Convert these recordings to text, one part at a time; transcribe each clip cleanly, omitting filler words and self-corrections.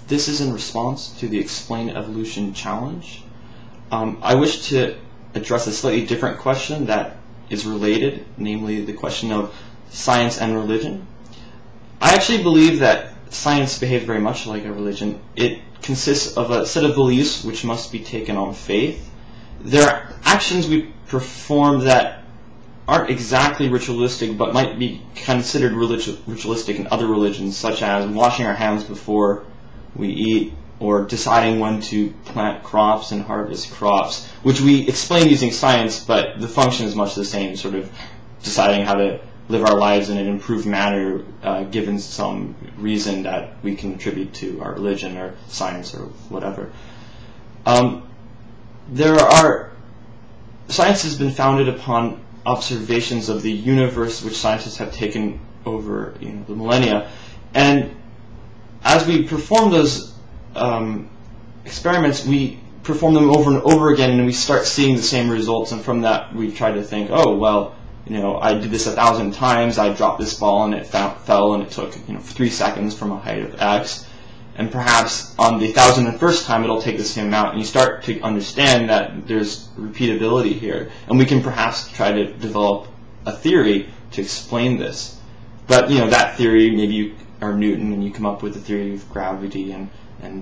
This is in response to the Explain Evolution Challenge. I wish to address a slightly different question that is related, namely the question of science and religion. I actually believe that science behaves very much like a religion. It consists of a set of beliefs which must be taken on faith. There are actions we perform that aren't exactly ritualistic but might be considered ritualistic in other religions, such as washing our hands before we eat, or deciding when to plant crops and harvest crops, which we explain using science, but the function is much the same, sort of deciding how to live our lives in an improved manner given some reason that we can attribute to our religion or science or whatever. Science has been founded upon observations of the universe, which scientists have taken over the millennia, and as we perform those experiments, we perform them over and over again, and we start seeing the same results. And from that, we try to think, oh well, I did this 1,000 times. I dropped this ball and it fell, and it took 3 seconds from a height of X. And perhaps on the 1,001st time, it'll take the same amount. And you start to understand that there's repeatability here, and we can perhaps try to develop a theory to explain this. But that theory, maybe you are Newton and you come up with the theory of gravity and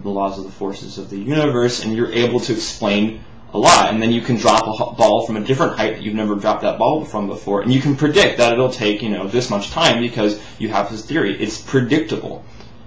the laws of the forces of the universe, and you're able to explain a lot. And then you can drop a ball from a different height that you've never dropped that ball from before, and you can predict that it'll take this much time because you have this theory. It's predictable.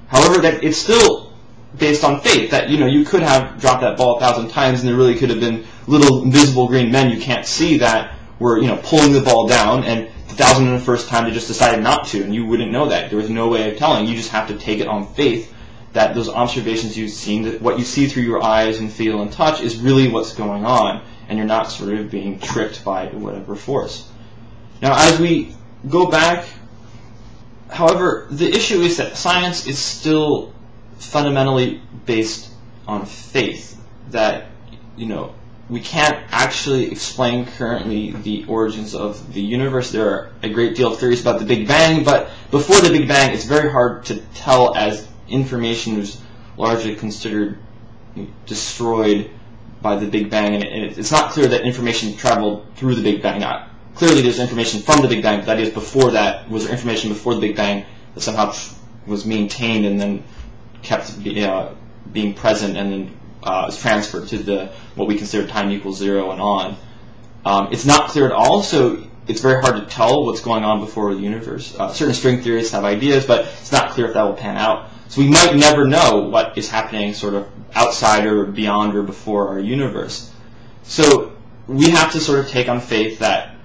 However, that it's still based on faith, that you could have dropped that ball 1,000 times and there really could have been little invisible green men you can't see that were pulling the ball down, and the 1,001st time they just decided not to, and you wouldn't know that. There was no way of telling. You just have to take it on faith that those observations you've seen, that what you see through your eyes and feel and touch is really what's going on, and you're not sort of being tricked by whatever force. Now, as we go back, however, the issue is that science is still fundamentally based on faith, that we can't actually explain currently the origins of the universe. There are a great deal of theories about the Big Bang, but before the Big Bang, it's very hard to tell, as information was largely considered destroyed by the Big Bang, and it's not clear that information traveled through the Big Bang. Clearly there's information from the Big Bang, but that is before that. Was there information before the Big Bang that somehow was maintained and then kept being present, and then is transferred to what we consider time equals 0 and on? It's not clear at all, so it's very hard to tell what's going on before the universe. Certain string theorists have ideas, but it's not clear if that will pan out. So we might never know what is happening sort of outside or beyond or before our universe. So we have to sort of take on faith that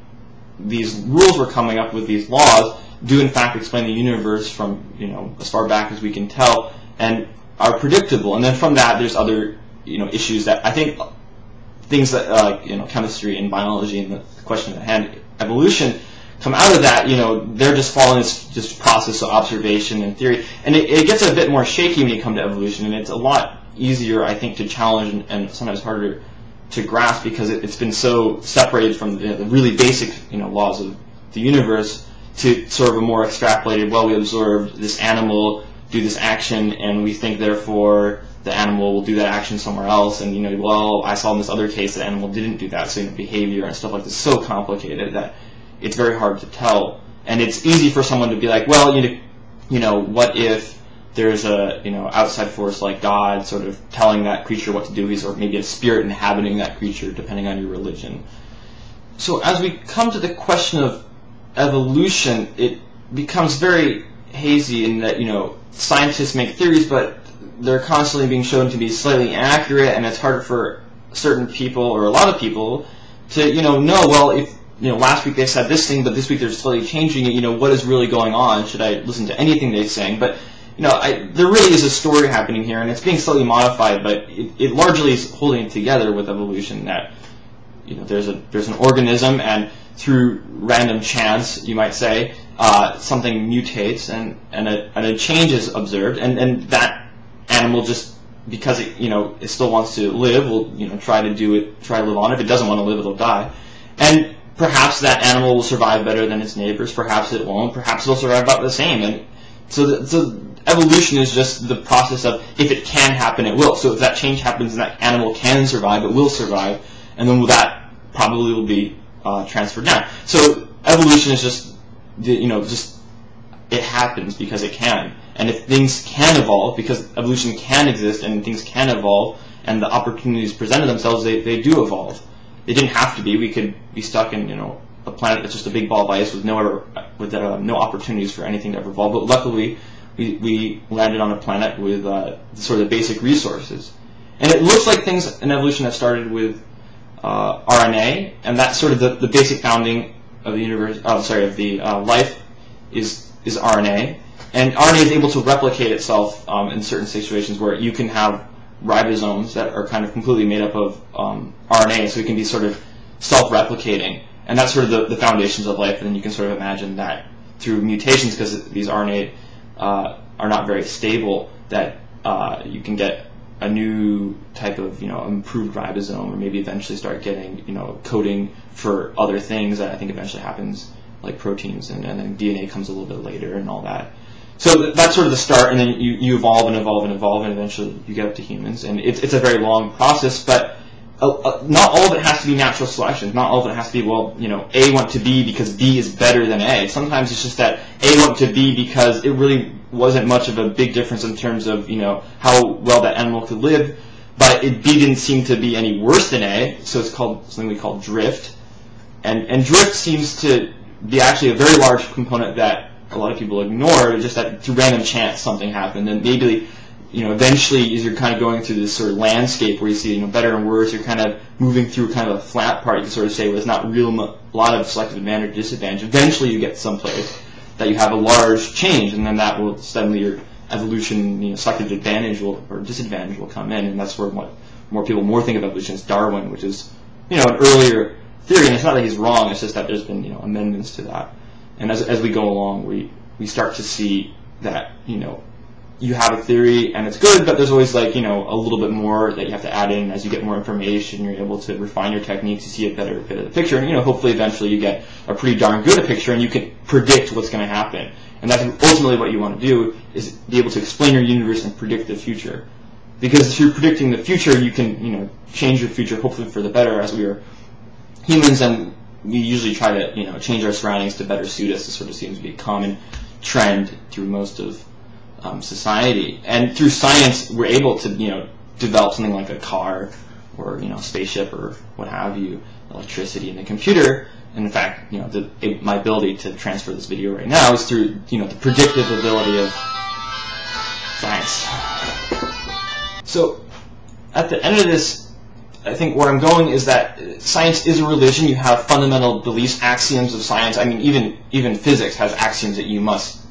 these rules we're coming up with, these laws, do in fact explain the universe from as far back as we can tell, and are predictable. And then from that, there's other issues that I think, things that like chemistry and biology and the question at hand, evolution, come out of that. They're just following this process of observation and theory, and it gets a bit more shaky when you come to evolution, and it's a lot easier, I think, to challenge and sometimes harder to grasp, because it's been so separated from the really basic laws of the universe to sort of a more extrapolated, well, we observed this animal do this action, and we think therefore the animal will do that action somewhere else, and well, I saw in this other case the animal didn't do that, so behavior and stuff like this is so complicated that it's very hard to tell. And it's easy for someone to be like, well, what if there's a outside force like God sort of telling that creature what to do, or maybe a spirit inhabiting that creature, depending on your religion. So as we come to the question of evolution, it becomes very hazy in that scientists make theories, but they're constantly being shown to be slightly inaccurate, and it's hard for certain people, or a lot of people, to know, well, if last week they said this thing, but this week they're slightly changing it, what is really going on? Should I listen to anything they're saying? But there really is a story happening here, and it's being slightly modified, but it largely is holding it together with evolution, that there's an organism, and through random chance, you might say, something mutates, and a change is observed, and that animal, just because it still wants to live, will try to live on. If it doesn't want to live, it'll die. And perhaps that animal will survive better than its neighbors. Perhaps it won't. Perhaps it'll survive about the same. And So evolution is just the process of, if it can happen, it will. So if that change happens and that animal can survive, it will survive, and then that probably will be transferred down. So evolution is just, just it happens because it can. And if things can evolve, because evolution can exist and things can evolve, and the opportunities presented themselves, they do evolve. They didn't have to be. We could be stuck in, a planet that's just a big ball of ice with no opportunities for anything to ever evolve. But luckily, we landed on a planet with sort of basic resources. And it looks like things in evolution have started with RNA, and that's sort of the basic founding of the universe. Of the life is RNA, and RNA is able to replicate itself in certain situations where you can have ribosomes that are kind of completely made up of RNA, so it can be sort of self-replicating, and that's sort of the foundations of life. And then you can sort of imagine that through mutations, because these RNA are not very stable, that you can get a new type of improved ribosome, or maybe eventually start getting coding for other things that I think eventually happens, like proteins, and then DNA comes a little bit later and all that. So that's sort of the start, and then you evolve and evolve and evolve, and eventually you get up to humans. And it's a very long process, but not all of it has to be natural selection. Not all of it has to be, A went to B because B is better than A. Sometimes it's just that A went to B because it really wasn't much of a big difference in terms of, how well that animal could live, but B didn't seem to be any worse than A, so it's called something we call drift. And drift seems to be actually a very large component that a lot of people ignore, just that through random chance something happened, and maybe eventually, as you're kind of going through this sort of landscape where you see better and worse, you're kind of moving through kind of a flat part. You can sort of say, well, there's not a lot of selective advantage or disadvantage. Eventually, you get someplace that you have a large change, and then that will suddenly your evolution, selective advantage or disadvantage will come in, and that's where what more people think of evolution as Darwin, which is an earlier theory. And it's not that he's wrong; it's just that there's been amendments to that. And as we go along, we start to see that you have a theory and it's good, but there's always a little bit more that you have to add in. As you get more information, you're able to refine your techniques to see a better bit of the picture, and hopefully eventually you get a pretty darn good a picture, and you can predict what's going to happen. And that's ultimately what you want to do, is be able to explain your universe and predict the future. Because through predicting the future, you can change your future hopefully for the better. As we are humans, and we usually try to change our surroundings to better suit us. It sort of seems to be a common trend through most of society. And through science, we're able to develop something like a car, or a spaceship, or what have you, electricity, and a computer. And in fact, my ability to transfer this video right now is through the predictive ability of science. So at the end of this, I think where I'm going is that science is a religion. You have fundamental beliefs, axioms of science. I mean, even physics has axioms that you must,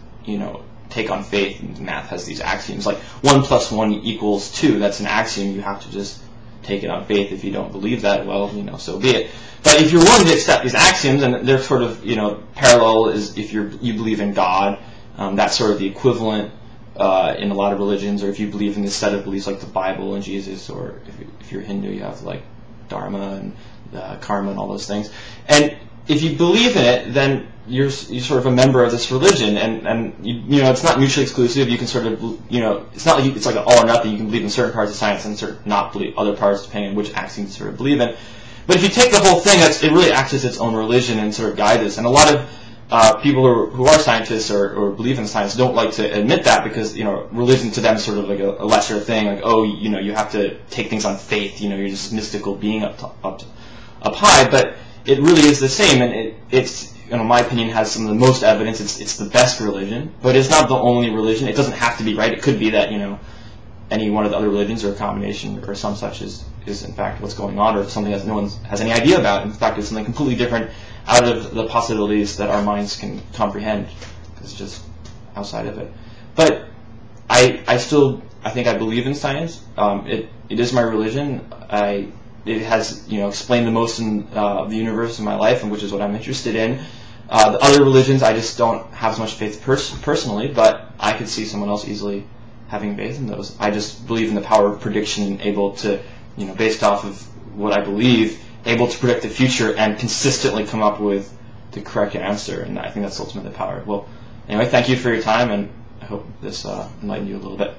take on faith. And math has these axioms, like 1 + 1 = 2. That's an axiom. You have to just take it on faith. If you don't believe that, well, so be it. But if you're willing to accept these axioms, and they're sort of, parallel, is if you believe in God, that's sort of the equivalent in a lot of religions. Or if you believe in this set of beliefs like the Bible and Jesus, or if you're Hindu, you have like Dharma and karma and all those things. And if you believe in it, then you're sort of a member of this religion, and it's not mutually exclusive. You can sort of it's not like it's like an all or nothing. You can believe in certain parts of science and sort of not believe other parts, depending on which axioms you sort of believe in. But if you take the whole thing, it really acts as its own religion and sort of guides us. And a lot of people who are scientists or believe in science don't like to admit that, because religion to them is sort of like a lesser thing. Like, oh, you have to take things on faith. You're just a mystical being up high. But it really is the same, and it's in my opinion has some of the most evidence. It's the best religion, but it's not the only religion. It doesn't have to be right. It could be that any one of the other religions, or a combination, or some such is in fact what's going on, or something that no one has any idea about. In fact, it's something completely different out of the possibilities that our minds can comprehend, because it's just outside of it. But I think I believe in science. It is my religion. It has explained the most in the universe in my life, and which is what I'm interested in. The other religions, I just don't have as much faith personally, but I could see someone else easily having faith in those. I just believe in the power of prediction, and able to, based off of what I believe, able to predict the future and consistently come up with the correct answer. And I think that's ultimately the power. Well, anyway, thank you for your time, and I hope this enlightened you a little bit.